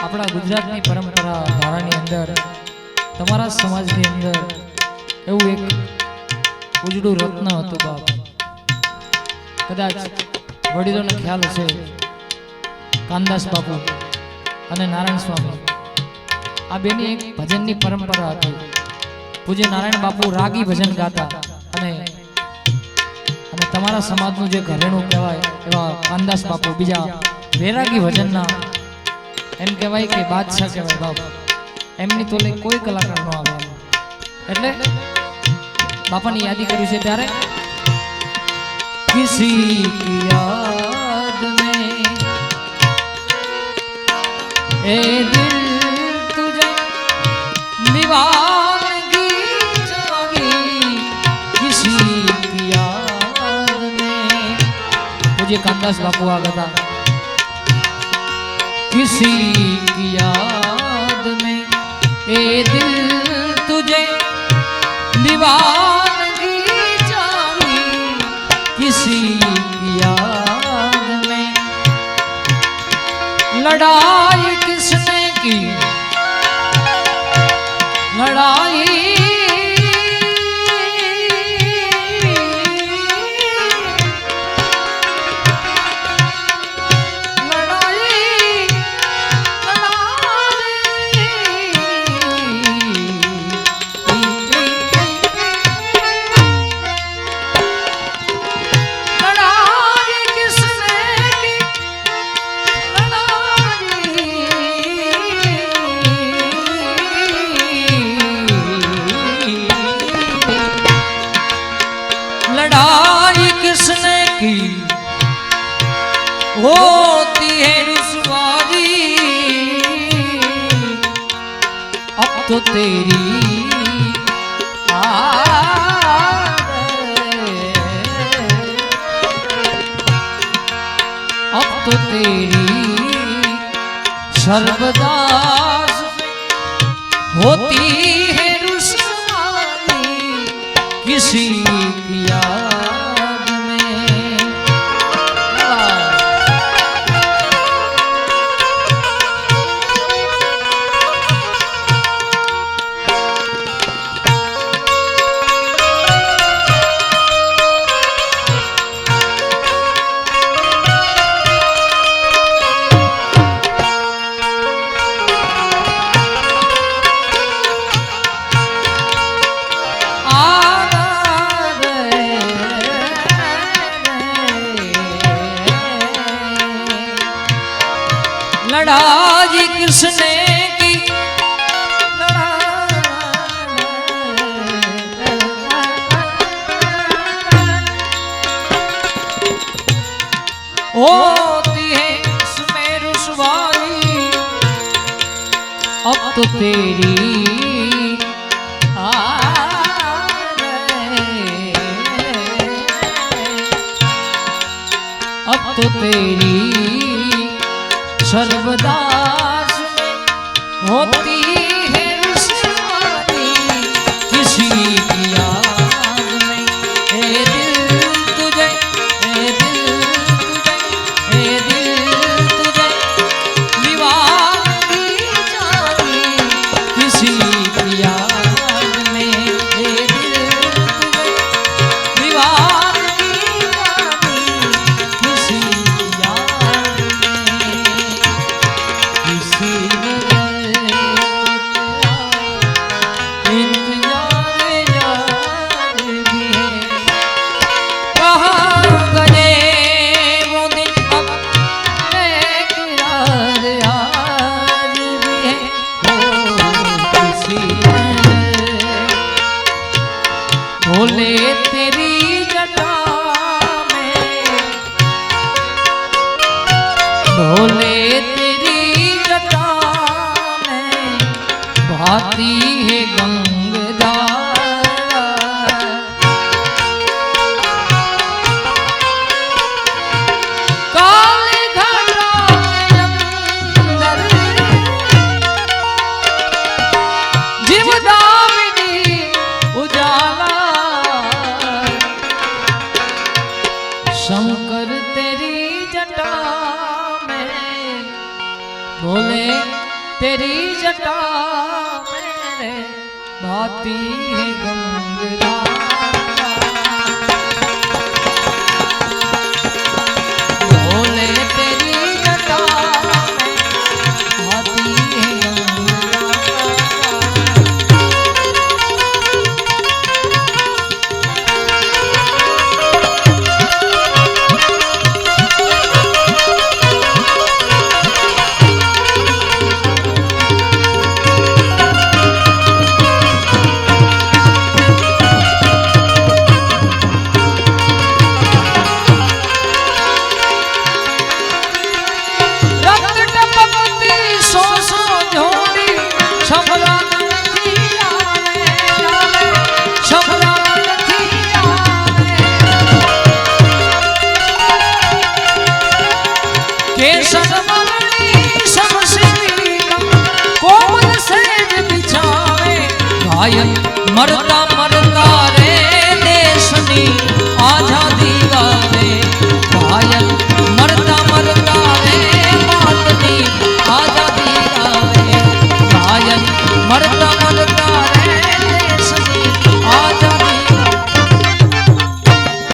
આપણા ગુજરાતની પરંપરા ધારાની અંદર તમારા સમાજની અંદર એવું એક ઉજળું રત્ન હતું બાપ. કદાચ વડીલોને ખ્યાલ હશે, કાનદાસ બાપુ અને નારાયણ સ્વામી, આ બેની એક ભજનની પરંપરા હતી. પૂજ્ય નારાયણ બાપુ રાગી ભજન ગાતા અને તમારા સમાજનું જે ઘરેણું કહેવાય એવા કાનદાસ બાપુ બીજા વૈરાગી ભજનના એમ કહેવાય કે બાદશાહ કહેવાય બાપ. એમની તોલે કોઈ કલાકાર ન આવે. એટલે બાપાની યાદી કરી છે ત્યારે કિસી કી યાદ મેં એ દિલ તુજે दीवानगी जागी किसी की याद में. मुझे कानदास बापू आ गया किसी की याद में ए दिल तुझे दीवानगी जागी किसी की याद में. लड़ाई किसने की लड़ाई किसने की होती है रुसवाई अब तो तेरी अब तो तेरी सर्वदा होती है रुसवाई किसी की लड़ाई किसने की होती है इसमें रुसवाई अब तो तेरी अब तो तेरी सर्वदा होती है रुसवाई किसी की याद में. ए दिल तुझे ए दिल तुझे ए दिल तुझे दीवानगी जागी किसी की याद में. ए दिल तुझे दीवानगी जागी किसी की याद में. किसी भोले तेरी जटा में भोले तेरी जटा में भाती है गंगधारा. काले घटा अंदर जीवदामिनी उजाला शंकर तेरी जटा में भोले तेरी जटा मेरे भाती है गंगा बोले तेरी जटा में भाती है गंगा मरता